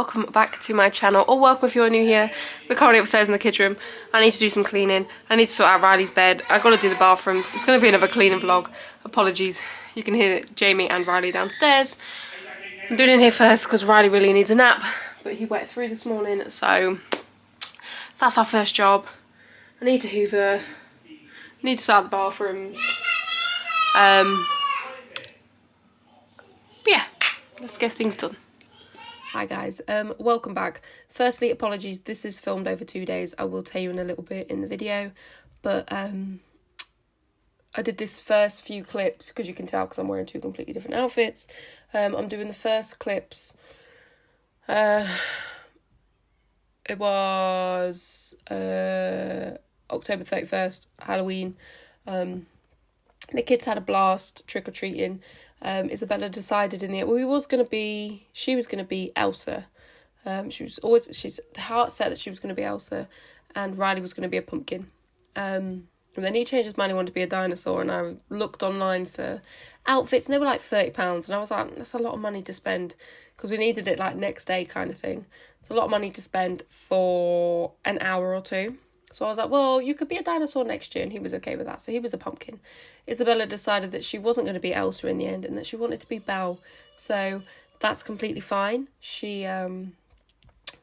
welcome back to my channel, or welcome if you're new here. We're currently upstairs in the kids room. I need to do some cleaning. I need to sort out Riley's bed. I've got to do the bathrooms. It's going to be another cleaning vlog. Apologies. You can hear Jamie and Riley downstairs. I'm doing it here first because Riley really needs a nap, but he wet through this morning, so that's our first job. I need to hoover. I need to start the bathrooms. But yeah, let's get things done. Hi guys, welcome back. Firstly, apologies, this is filmed over 2 days. I will tell you in a little bit in the video, but I did this first few clips, because you can tell because I'm wearing two completely different outfits. I'm doing the first clips. It was October 31st, Halloween. The kids had a blast trick-or-treating. Isabella decided in the end, she was going to be Elsa. She's heart set that she was going to be Elsa, and Riley was going to be a pumpkin. And then he changed his mind, he wanted to be a dinosaur, and I looked online for outfits, and they were like £30, and I was like, that's a lot of money to spend, because we needed it like next day kind of thing. It's a lot of money to spend for an hour or two. So I was like, well, you could be a dinosaur next year, and he was okay with that. So he was a pumpkin. Isabella decided that she wasn't going to be Elsa in the end, and that she wanted to be Belle. So that's completely fine. She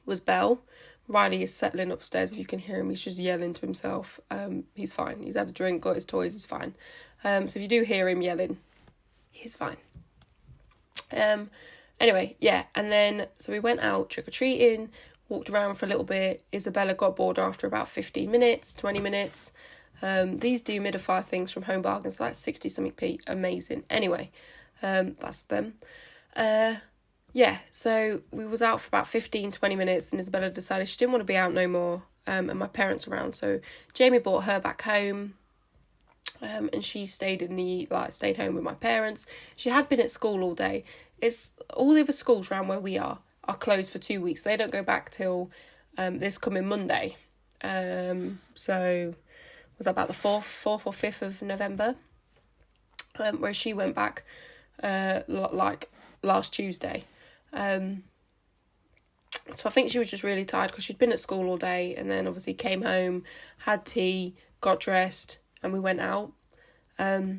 was Belle. Riley is settling upstairs. If you can hear him, he's just yelling to himself. He's fine. He's had a drink, got his toys, he's fine. So if you do hear him yelling, he's fine. Anyway, yeah. And then, so we went out trick-or-treating, walked around for a little bit. Isabella got bored after about 15 minutes, 20 minutes. These dehumidifier things from Home Bargains, like 60 something p. Amazing. Anyway, that's them. Yeah, so we was out for about 15, 20 minutes, and Isabella decided she didn't want to be out no more, and my parents around. So Jamie brought her back home, and she stayed home with my parents. She had been at school all day. It's all the other schools around where we are closed for 2 weeks. They don't go back till this coming Monday. So was that about the 4th or 5th of November, where she went back like last Tuesday. So I think she was just really tired because she'd been at school all day, and then obviously came home, had tea, got dressed, and we went out. So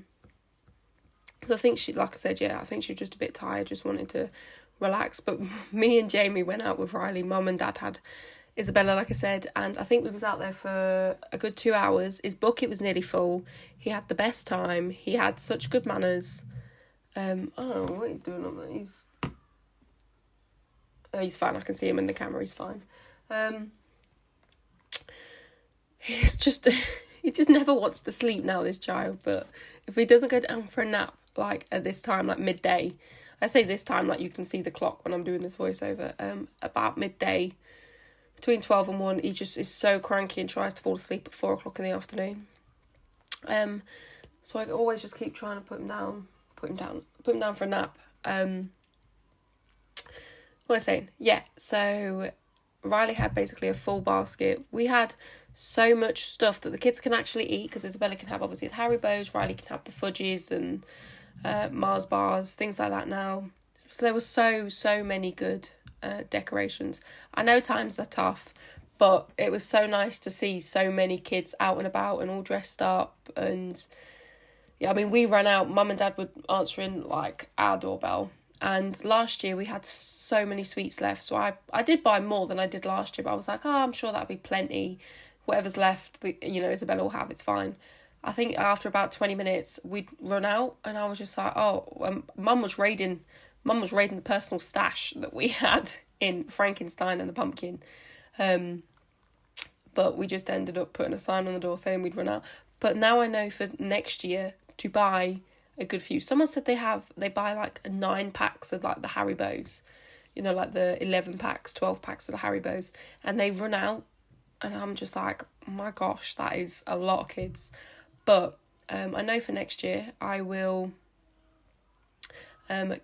I think she, like I said, I think she was just a bit tired, just wanted to relax. But me and Jamie went out with Riley. Mum and Dad had Isabella, like I said, and I think we was out there for a good 2 hours. His bucket was nearly full. He had the best time. He had such good manners. I don't know what he's doing up there. He's fine. I can see him in the camera. He's fine. He's just he just never wants to sleep now, this child. But if he doesn't go down for a nap, like at this time, like midday, I say this time like you can see the clock when I'm doing this voiceover. About midday, between 12 and 1, he just is so cranky and tries to fall asleep at 4 o'clock in the afternoon. So I always just keep trying to put him down for a nap. What was I saying? Yeah, so Riley had basically a full basket. We had so much stuff that the kids can actually eat, because Isabella can have obviously the Haribos, Riley can have the fudges and Mars bars, things like that now. So there was so many good decorations. I know times are tough, but it was so nice to see so many kids out and about and all dressed up. And yeah, I mean, we ran out. Mum and Dad were answering like our doorbell. And last year we had so many sweets left. So I did buy more than I did last year. But I was like, I'm sure that'll be plenty. Whatever's left, Isabella will have. It's fine. I think after about 20 minutes, we'd run out. And I was just like, Mum was raiding the personal stash that we had in Frankenstein and the pumpkin. But we just ended up putting a sign on the door saying we'd run out. But now I know for next year to buy a good few. Someone said they buy like 9 packs of like the Haribos, like the 11 packs, 12 packs of the Haribos, and they run out. And I'm just like, oh my gosh, that is a lot of kids. But I know for next year I will I'll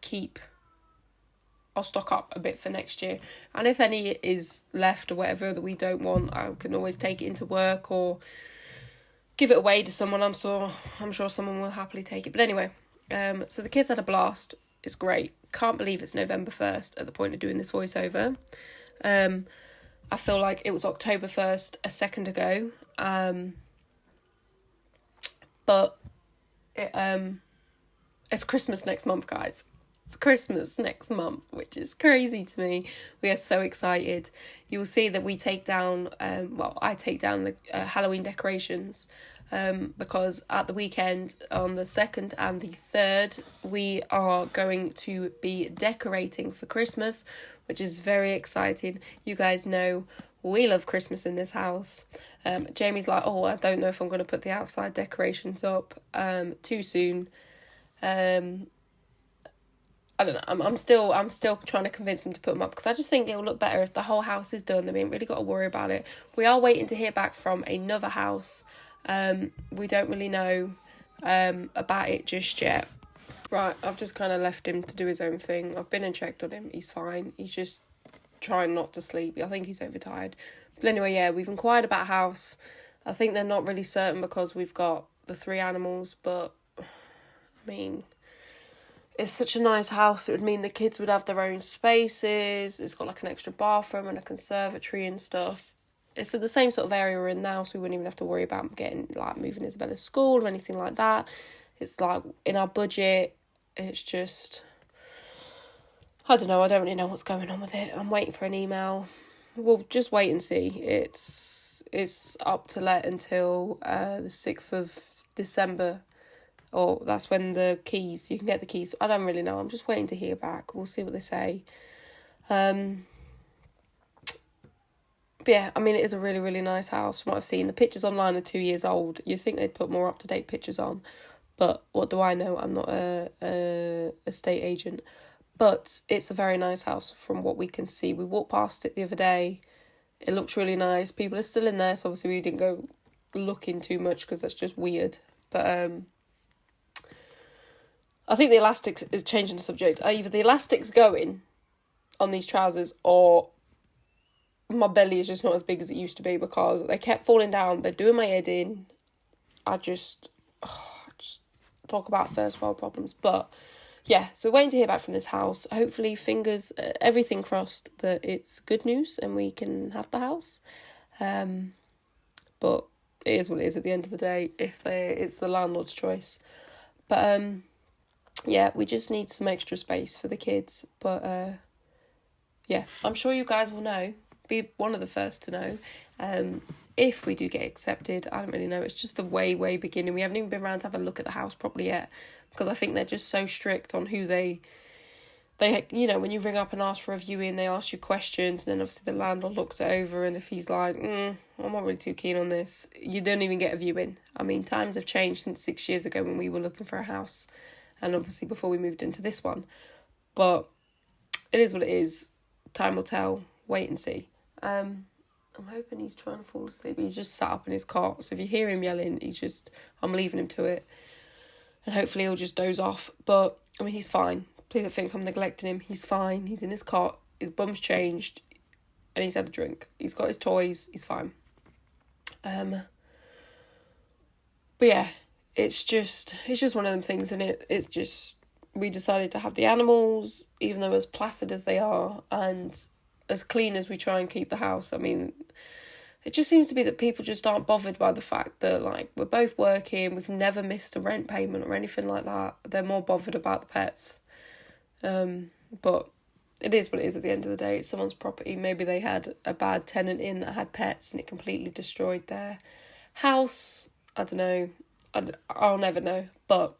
stock up a bit for next year, and if any is left or whatever that we don't want, I can always take it into work or give it away to someone. I'm sure someone will happily take it. But anyway, so the kids had a blast. It's great. Can't believe it's November 1st at the point of doing this voiceover. I feel like it was October 1st a second ago. But it's Christmas next month, guys. It's Christmas next month, which is crazy to me. We are so excited. You'll see that we take down, I take down the Halloween decorations because at the weekend, on the 2nd and the 3rd, we are going to be decorating for Christmas, which is very exciting. You guys know we love Christmas in this house. Jamie's like, I don't know if I'm going to put the outside decorations up too soon. I don't know. I'm still trying to convince him to put them up because I just think it'll look better if the whole house is done. Then we ain't really got to worry about it. We are waiting to hear back from another house. We don't really know about it just yet. Right, I've just kind of left him to do his own thing. I've been and checked on him. He's fine. He's just trying not to sleep. I think he's overtired. But anyway, yeah, we've inquired about a house. I think they're not really certain because we've got the 3 animals, but I mean, it's such a nice house. It would mean the kids would have their own spaces. It's got like an extra bathroom and a conservatory and stuff. It's in the same sort of area we're in now, so we wouldn't even have to worry about moving Isabella's to school or anything like that. It's like in our budget. It's just, I don't know. I don't really know what's going on with it. I'm waiting for an email. We'll just wait and see. It's up to let until the 6th of December. Or that's when you can get the keys. I don't really know. I'm just waiting to hear back. We'll see what they say. But yeah, I mean, it is a really, really nice house from what I've seen. The pictures online are 2 years old. You'd think they'd put more up-to-date pictures on. But what do I know? I'm not a estate agent. But it's a very nice house from what we can see. We walked past it the other day. It looks really nice. People are still in there, so obviously we didn't go looking too much because that's just weird. But I think the elastics is changing the subject. Either the elastic's going on these trousers or my belly is just not as big as it used to be because they kept falling down. They're doing my head in. I just talk about first world problems. But yeah, so we're waiting to hear back from this house. Hopefully, everything crossed that it's good news and we can have the house. But it is what it is at the end of the day. It's the landlord's choice. But yeah, we just need some extra space for the kids. But yeah, I'm sure you guys will know. Be one of the first to know. If we do get accepted, I don't really know. It's just the way beginning. We haven't even been around to have a look at the house properly yet because I think they're just so strict on who they when you ring up and ask for a viewing, they ask you questions, and then obviously the landlord looks it over, and if he's like, I'm not really too keen on this, you don't even get a viewing. I mean, times have changed since 6 years ago when we were looking for a house, and obviously before we moved into this one. But it is what it is. Time will tell. Wait and see. I'm hoping he's trying to fall asleep. He's just sat up in his cot. So if you hear him yelling, I'm leaving him to it. And hopefully he'll just doze off. But, I mean, he's fine. Please don't think I'm neglecting him. He's fine. He's in his cot. His bum's changed. And he's had a drink. He's got his toys. He's fine. But yeah, it's just one of them things, and it's just, we decided to have the animals, even though as placid as they are, and as clean as we try and keep the house. I mean, it just seems to be that people just aren't bothered by the fact that, like, we're both working, we've never missed a rent payment or anything like that. They're more bothered about the pets. But it is what it is at the end of the day. It's someone's property. Maybe they had a bad tenant in that had pets and it completely destroyed their house. I don't know. I'll never know. But,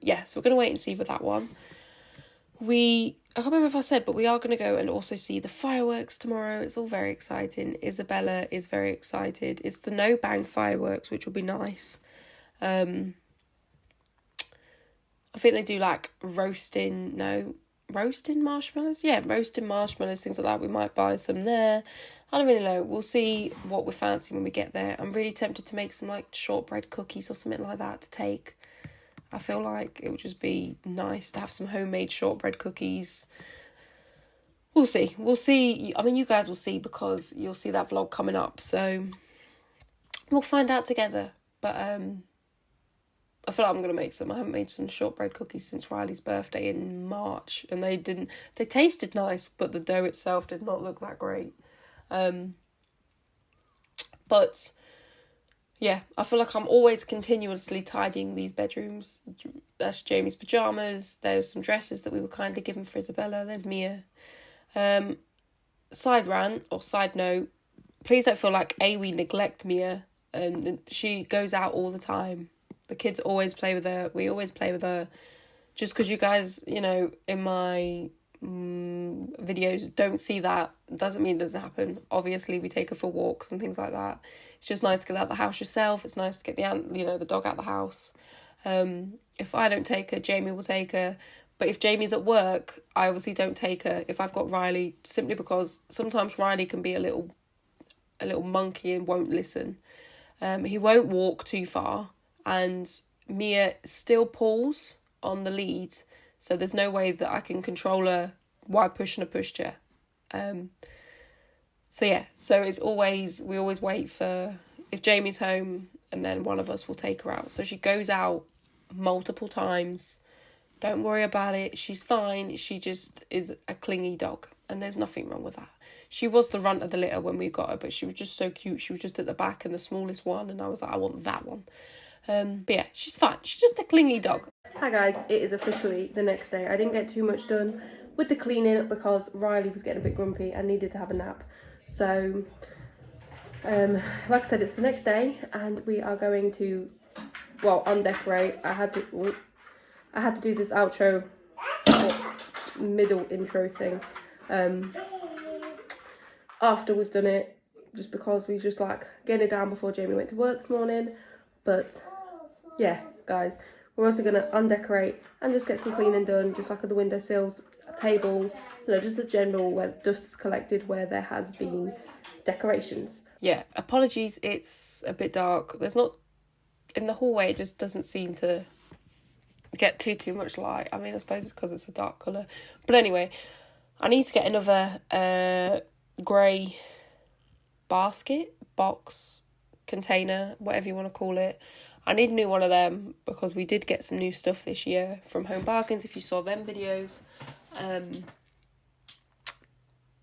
yeah, so we're going to wait and see for that one. I can't remember if I said, but we are going to go and also see the fireworks tomorrow. It's all very exciting. Isabella is very excited. It's the no bang fireworks, which will be nice. I think they do like roasting marshmallows? Yeah, roasting marshmallows, things like that. We might buy some there. I don't really know. We'll see what we fancy when we get there. I'm really tempted to make some like shortbread cookies or something like that to take. I feel like it would just be nice to have some homemade shortbread cookies. We'll see. I mean, you guys will see because you'll see that vlog coming up. So we'll find out together. But I feel like I'm going to make some. I haven't made some shortbread cookies since Riley's birthday in March. And they tasted nice, but the dough itself did not look that great. But yeah, I feel like I'm always continuously tidying these bedrooms. That's Jamie's pyjamas. There's some dresses that we were kindly given for Isabella. There's Mia. Side rant or side note, please don't feel like we neglect Mia. She goes out all the time. The kids always play with her. We always play with her. Just because you guys, in my videos don't see that doesn't mean it doesn't happen. Obviously, we take her for walks and things like that. It's just nice to get out the house yourself. It's nice to get the dog out the house. If I don't take her, Jamie will take her. But if Jamie's at work, I obviously don't take her. If I've got Riley, simply because sometimes Riley can be a little monkey and won't listen. He won't walk too far, and Mia still pulls on the lead, so there's no way that I can control her while pushing a pushchair. So it's always, we always wait for, if Jamie's home, and then one of us will take her out. So she goes out multiple times. Don't worry about it. She's fine. She just is a clingy dog, and there's nothing wrong with that. She was the runt of the litter when we got her, but she was just so cute. She was just at the back and the smallest one, and I was like, I want that one. But yeah, she's fine. She's just a clingy dog. Hi guys, it is officially the next day. I didn't get too much done with the cleaning because Riley was getting a bit grumpy and needed to have a nap. So, like I said, it's the next day and we are going to, undecorate. I had to do this outro, middle intro thing, after we've done it, just because we just like getting it down before Jamie went to work this morning. But yeah, guys, we're also going to undecorate and just get some cleaning done, just like at the windowsills, a table, just a general where dust is collected where there has been decorations. Yeah, apologies, it's a bit dark. There's not, in the hallway, it just doesn't seem to get too much light. I mean, I suppose it's because it's a dark colour. But anyway, I need to get another grey box, container, whatever you want to call it. I need a new one of them because we did get some new stuff this year from Home Bargains, if you saw them videos.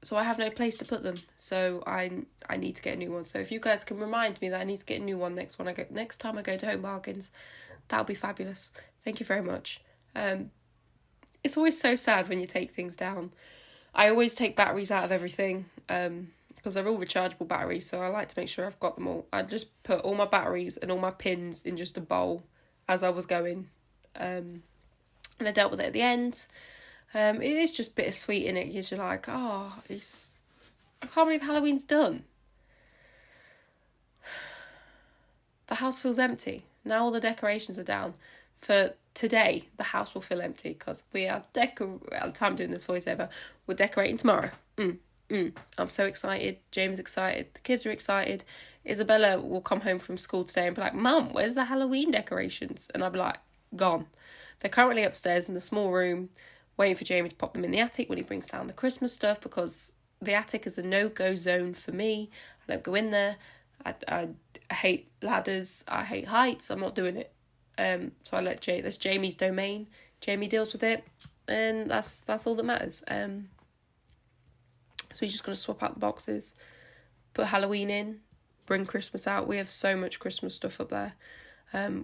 So I have no place to put them. So I need to get a new one. So if you guys can remind me that I need to get a new one next time I go to Home Bargains, that'll be fabulous. Thank you very much. It's always so sad when you take things down. I always take batteries out of everything. Because they're all rechargeable batteries, so I like to make sure I've got them all. I just put all my batteries and all my pins in just a bowl as I was going. And I dealt with it at the end. It is just bittersweet, innit? You're just like, I can't believe Halloween's done. The house feels empty. Now all the decorations are down. For today, the house will feel empty because we are at the time doing this voiceover, we're decorating tomorrow. I'm so excited. James is excited. The kids are excited. Isabella will come home from school today and be like, Mum, where's the Halloween decorations? And I'll be like, gone. They're currently upstairs in the small room, waiting for Jamie to pop them in the attic when he brings down the Christmas stuff, because the attic is a no-go zone for me. I don't go in there. I hate ladders. I hate heights. I'm not doing it. So I let that's Jamie's domain. Jamie deals with it, and that's all that matters. So we're just going to swap out the boxes, put Halloween in, bring Christmas out. We have so much Christmas stuff up there.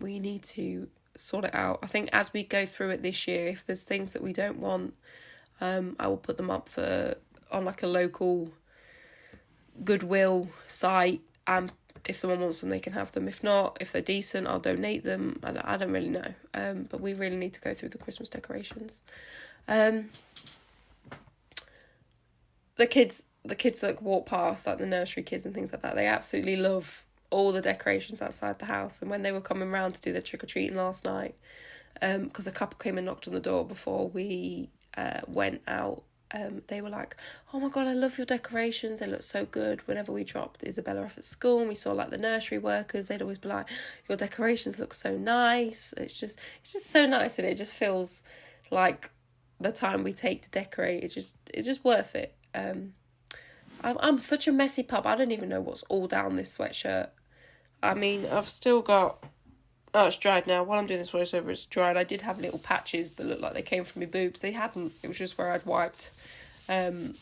We need to sort it out. I think as we go through it this year, if there's things that we don't want, I will put them up on like a local Goodwill site. And if someone wants them, they can have them. If not, if they're decent, I'll donate them. I don't really know. But we really need to go through the Christmas decorations. The kids that walk past, like the nursery kids and things like that, they absolutely love all the decorations outside the house. And when they were coming round to do their trick-or-treating last night, because a couple came and knocked on the door before we went out, they were like, oh my God, I love your decorations. They look so good. Whenever we dropped Isabella off at school and we saw like the nursery workers, they'd always be like, your decorations look so nice. It's just so nice, and it just feels like the time we take to decorate, it's just worth it. I'm such a messy pup. I don't even know what's all down this sweatshirt. I mean, I've still got Oh, it's dried now. While I'm doing this voiceover, it's dried. I did have little patches that looked like they came from my boobs. They hadn't. It was just where I'd wiped the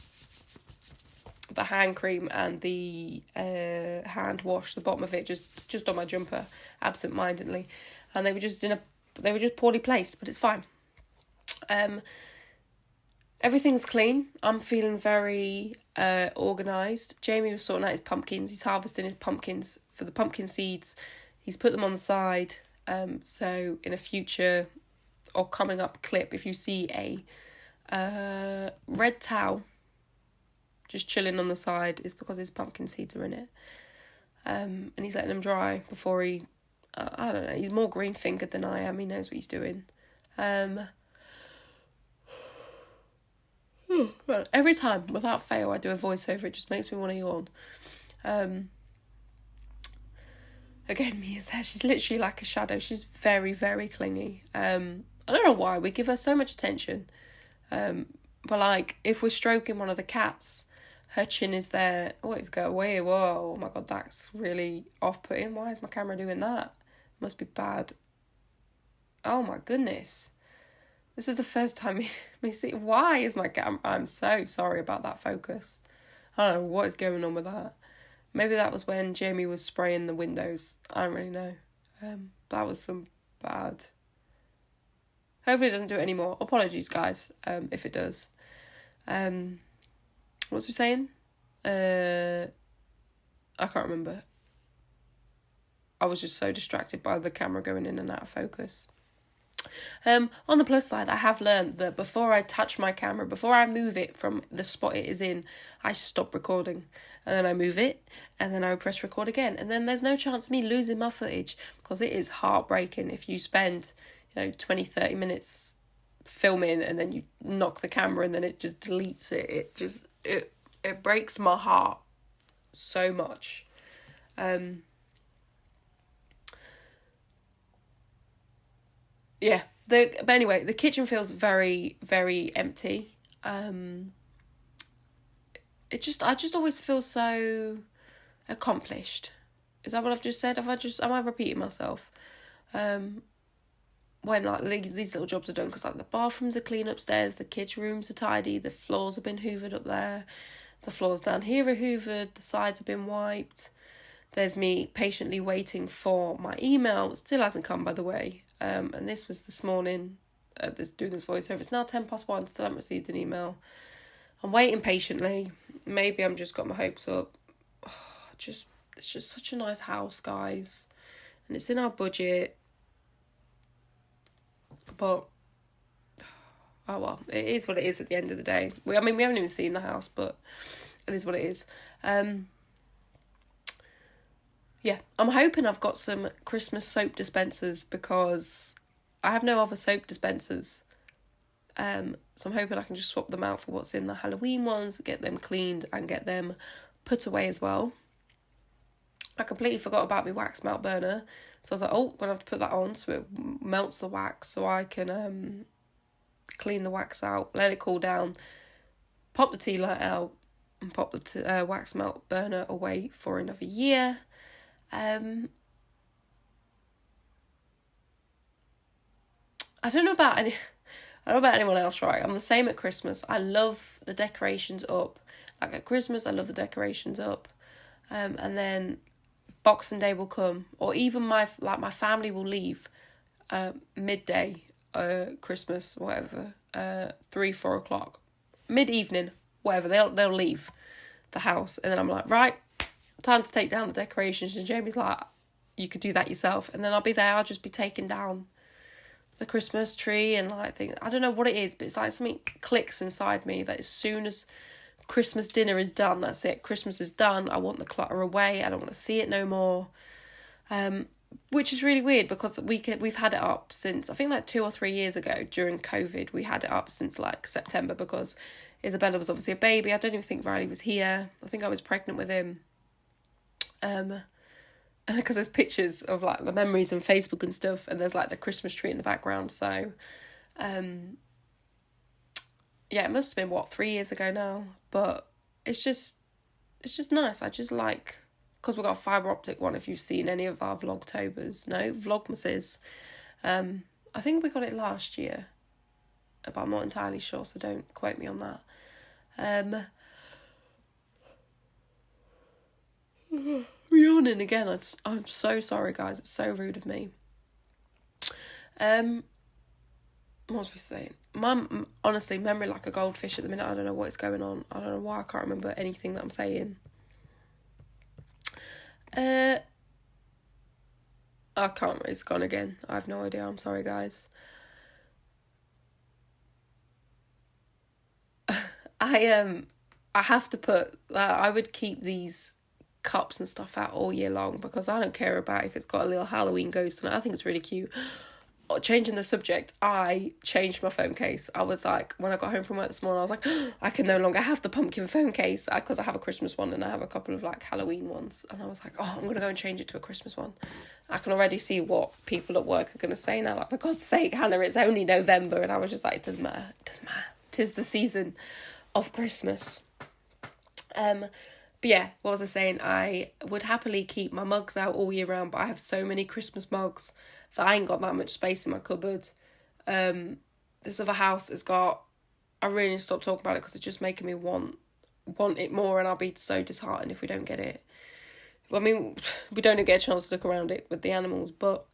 hand cream and the hand wash, the bottom of it, just on my jumper, absent-mindedly. And they were just poorly placed, but it's fine. Everything's clean. I'm feeling very organised. Jamie was sorting out his pumpkins. He's harvesting his pumpkins for the pumpkin seeds. He's put them on the side. So in a future or coming up clip, if you see a red towel just chilling on the side, it's because his pumpkin seeds are in it. And he's letting them dry before he, I don't know, he's more green-fingered than I am. He knows what he's doing. Well, every time, without fail, I do a voiceover, it just makes me want to yawn. Again, Mia's there. She's literally like a shadow. She's very, very clingy. I don't know why. We give her so much attention. But like, if we're stroking one of the cats, her chin is there. Oh, it's go away. Whoa. Oh my God, that's really off-putting. Why is my camera doing that? Must be bad. Oh my goodness. This is the first time me see. Why is my camera? I'm so sorry about that focus. I don't know what is going on with that. Maybe that was when Jamie was spraying the windows. I don't really know. That was some bad. Hopefully it doesn't do it anymore. Apologies, guys, if it does. What was we saying? I can't remember. I was just so distracted by the camera going in and out of focus. On the plus side, I have learned that before I touch my camera, before I move it from the spot it is in, I stop recording. And then I move it, and then I press record again. And then there's no chance of me losing my footage, because it is heartbreaking if you spend, 20, 30 minutes filming and then you knock the camera and then it just deletes it. It breaks my heart so much. Yeah, but anyway, the kitchen feels very, very empty. I just always feel so accomplished. Is that what I've just said? Am I repeating myself? When like these little jobs are done, because like the bathrooms are clean upstairs, the kids' rooms are tidy, the floors have been hoovered up there, the floors down here are hoovered, the sides have been wiped. There's me patiently waiting for my email. It still hasn't come, by the way. And this was this morning, doing this voiceover. It's now 1:10, still haven't received an email. I'm waiting patiently. Maybe I'm just got my hopes up. It's just such a nice house, guys. And it's in our budget. But, oh well, it is what it is at the end of the day. We haven't even seen the house, but it is what it is. Yeah, I'm hoping I've got some Christmas soap dispensers, because I have no other soap dispensers. So I'm hoping I can just swap them out for what's in the Halloween ones, get them cleaned and get them put away as well. I completely forgot about my wax melt burner. So I was like, I'm going to have to put that on so it melts the wax so I can clean the wax out, let it cool down, pop the tea light out and pop the wax melt burner away for another year. I don't know about anyone else, right? I'm the same at Christmas. I love the decorations up. Like at Christmas, I love the decorations up. And then Boxing Day will come, or even my family will leave midday, Christmas, whatever, 3-4 o'clock, mid-evening, whatever. They'll leave the house, and then I'm like, right, time to take down the decorations. And Jamie's like, you could do that yourself. And then I'll be there. I'll just be taking down the Christmas tree and like things. I don't know what it is, but it's like something clicks inside me that as soon as Christmas dinner is done, that's it. Christmas is done. I want the clutter away. I don't want to see it no more. Which is really weird, because we've had it up since, I think like 2 or 3 years ago during COVID. We had it up since like September, because Isabella was obviously a baby. I don't even think Riley was here. I think I was pregnant with him. Because there's pictures of like the memories on Facebook and stuff, and there's like the Christmas tree in the background. So, yeah, it must have been 3 years ago now, but it's just nice. I just like because we've got a fibre optic one, if you've seen any of our Vlogmases. I think we got it last year, but I'm not entirely sure, so don't quote me on that. Yawning again. I'm so sorry, guys. It's so rude of me. What was we saying? Mum, honestly, memory like a goldfish at the minute. I don't know what is going on. I don't know why I can't remember anything that I'm saying. I can't. It's gone again. I have no idea. I'm sorry, guys. I have to put. I would keep these cups and stuff out all year long because I don't care about if it's got a little Halloween ghost on it. I think it's really cute. Changing the subject, I changed my phone case. I was like, when I got home from work this morning, I was like, I can no longer have the pumpkin phone case because I have a Christmas one and I have a couple of like Halloween ones. And I was like, I'm going to go and change it to a Christmas one. I can already see what people at work are going to say now. Like, for God's sake, Hannah, it's only November. And I was just like, it doesn't matter. It doesn't matter. 'Tis the season of Christmas. But yeah, what was I saying? I would happily keep my mugs out all year round, but I have so many Christmas mugs that I ain't got that much space in my cupboard. This other house has got... I really need to stop talking about it because it's just making me want it more, and I'll be so disheartened if we don't get it. I mean, we don't get a chance to look around it with the animals, but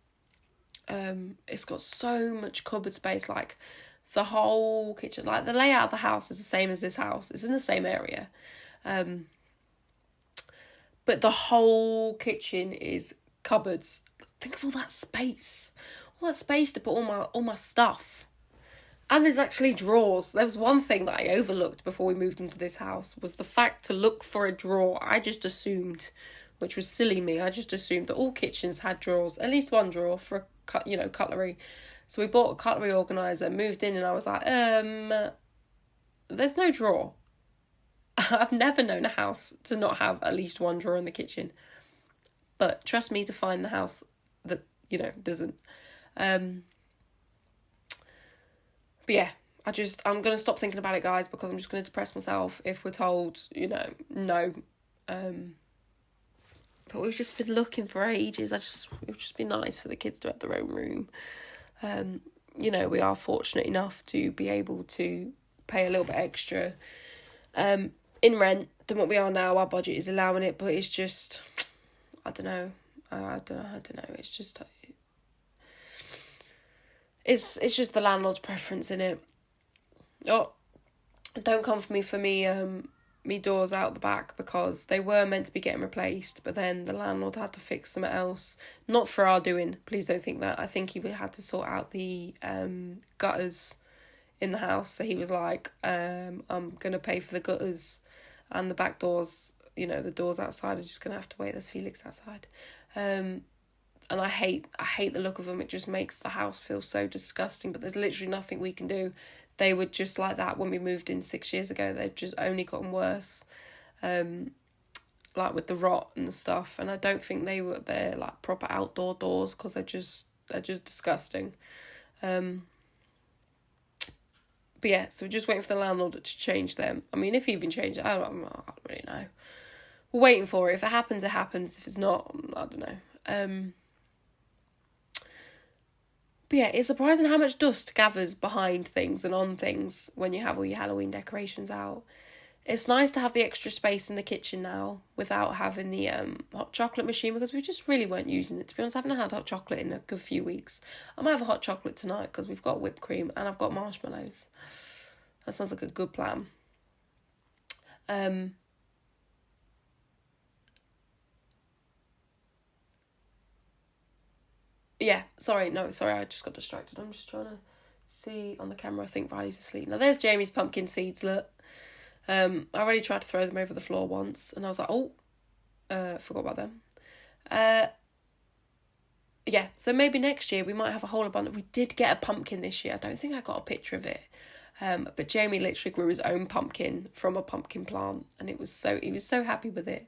it's got so much cupboard space, like the whole kitchen. Like, the layout of the house is the same as this house. It's in the same area. But the whole kitchen is cupboards. Think of all that space. All that space to put all my stuff. And there's actually drawers. There was one thing that I overlooked before we moved into this house, was the fact to look for a drawer. I just assumed, which was silly me, I just assumed that all kitchens had drawers. At least one drawer for, cutlery. So we bought a cutlery organiser, moved in, and I was like, there's no drawer. I've never known a house to not have at least one drawer in the kitchen. But trust me to find the house that, doesn't. But yeah, I'm going to stop thinking about it, guys, because I'm just going to depress myself if we're told, no. But we've just been looking for ages. It would just be nice for the kids to have their own room. We are fortunate enough to be able to pay a little bit extra in rent than what we are now. Our budget is allowing it, but it's just, I don't know. It's just, it's just the landlord's preference in it. Oh, don't come for me, me doors out the back, because they were meant to be getting replaced, but then the landlord had to fix something else. Not for our doing, please don't think that. I think he had to sort out the gutters in the house, so he was like, I'm going to pay for the gutters, and the back doors, the doors outside are just going to have to wait. There's Felix outside. And I hate the look of them. It just makes the house feel so disgusting, but there's literally nothing we can do. They were just like that when we moved in 6 years ago. They've just only gotten worse, like with the rot and stuff. And I don't think they're like proper outdoor doors, because they're just disgusting. But yeah, so we're just waiting for the landlord to change them. I mean, if he even changed it, I don't really know. We're waiting for it. If it happens, it happens. If it's not, I don't know. But yeah, it's surprising how much dust gathers behind things and on things when you have all your Halloween decorations out. It's nice to have the extra space in the kitchen now without having the hot chocolate machine, because we just really weren't using it. To be honest, I haven't had hot chocolate in a good few weeks. I might have a hot chocolate tonight because we've got whipped cream and I've got marshmallows. That sounds like a good plan. Yeah, sorry, I just got distracted. I'm just trying to see on the camera. I think Riley's asleep. Now, there's Jamie's pumpkin seeds, look. I already tried to throw them over the floor once, and I was like, forgot about them. Yeah, so maybe next year we might have a whole abundance. We did get a pumpkin this year. I don't think I got a picture of it. But Jamie literally grew his own pumpkin from a pumpkin plant, and he was so happy with it.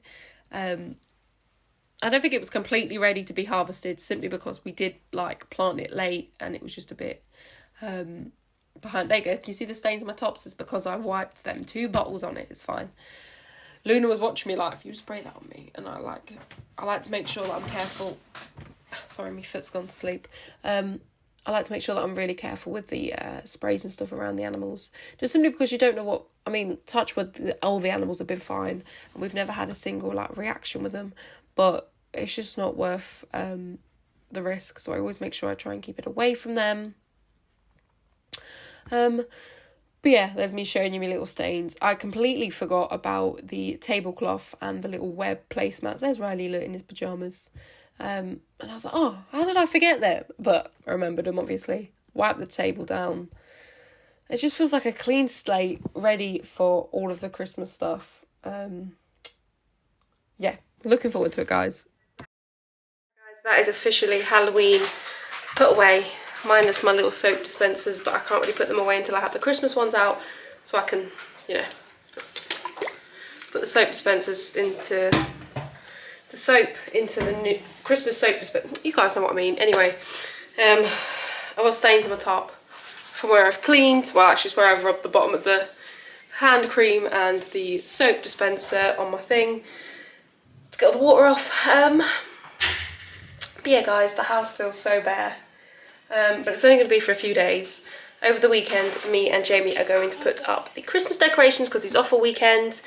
I don't think it was completely ready to be harvested, simply because we did plant it late and it was just a bit behind. There you go. Can you see the stains on my tops? It's because I wiped them. 2 bottles on it. It's fine. Luna was watching me like, if you spray that on me, and I like to make sure that I'm careful. Sorry, my foot's gone to sleep. I like to make sure that I'm really careful with the sprays and stuff around the animals. Just simply because you don't know what... I mean, touch wood, all the animals have been fine. And we've never had a single, like, reaction with them. But it's just not worth the risk. So I always make sure I try and keep it away from them. But yeah, there's me showing you my little stains. I completely forgot about the tablecloth and the little web placemats. There's Riley in his pyjamas. And I was like, oh, how did I forget that? But I remembered them, obviously. Wipe the table down. It just feels like a clean slate, ready for all of the Christmas stuff. Yeah, looking forward to it, guys. Guys, that is officially Halloween put away, minus my little soap dispensers, but I can't really put them away until I have the Christmas ones out, so I can, you know, put the soap dispensers into... the soap into the new Christmas soap dispenser. You guys know what I mean. Anyway, I've got stains on my top from where I've cleaned. Well, actually, it's where I've rubbed the bottom of the hand cream and the soap dispenser on my thing to get all the water off. But yeah, guys, the house feels so bare. But it's only going to be for a few days. Over the weekend, me and Jamie are going to put up the Christmas decorations because he's off all weekend.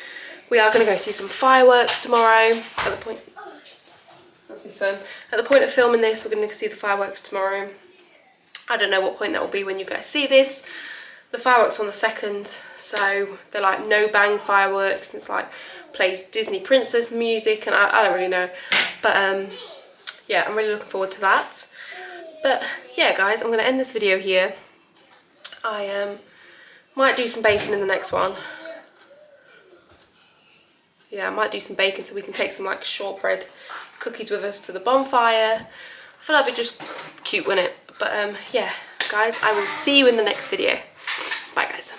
We are going to go see some fireworks tomorrow. At the point... That's his son. At the point of filming this, we're going to see the fireworks tomorrow. I don't know what point that will be when you guys see this. The fireworks on the 2nd, so they're like no bang fireworks. And it's like plays Disney princess music, and I don't really know. But yeah, I'm really looking forward to that. But yeah, guys, I'm going to end this video here. I might do some baking in the next one. Yeah, I might do some baking so we can take some like shortbread cookies with us to the bonfire. I feel like it'd be just cute, wouldn't it? But yeah, guys, I will see you in the next video. Bye, guys.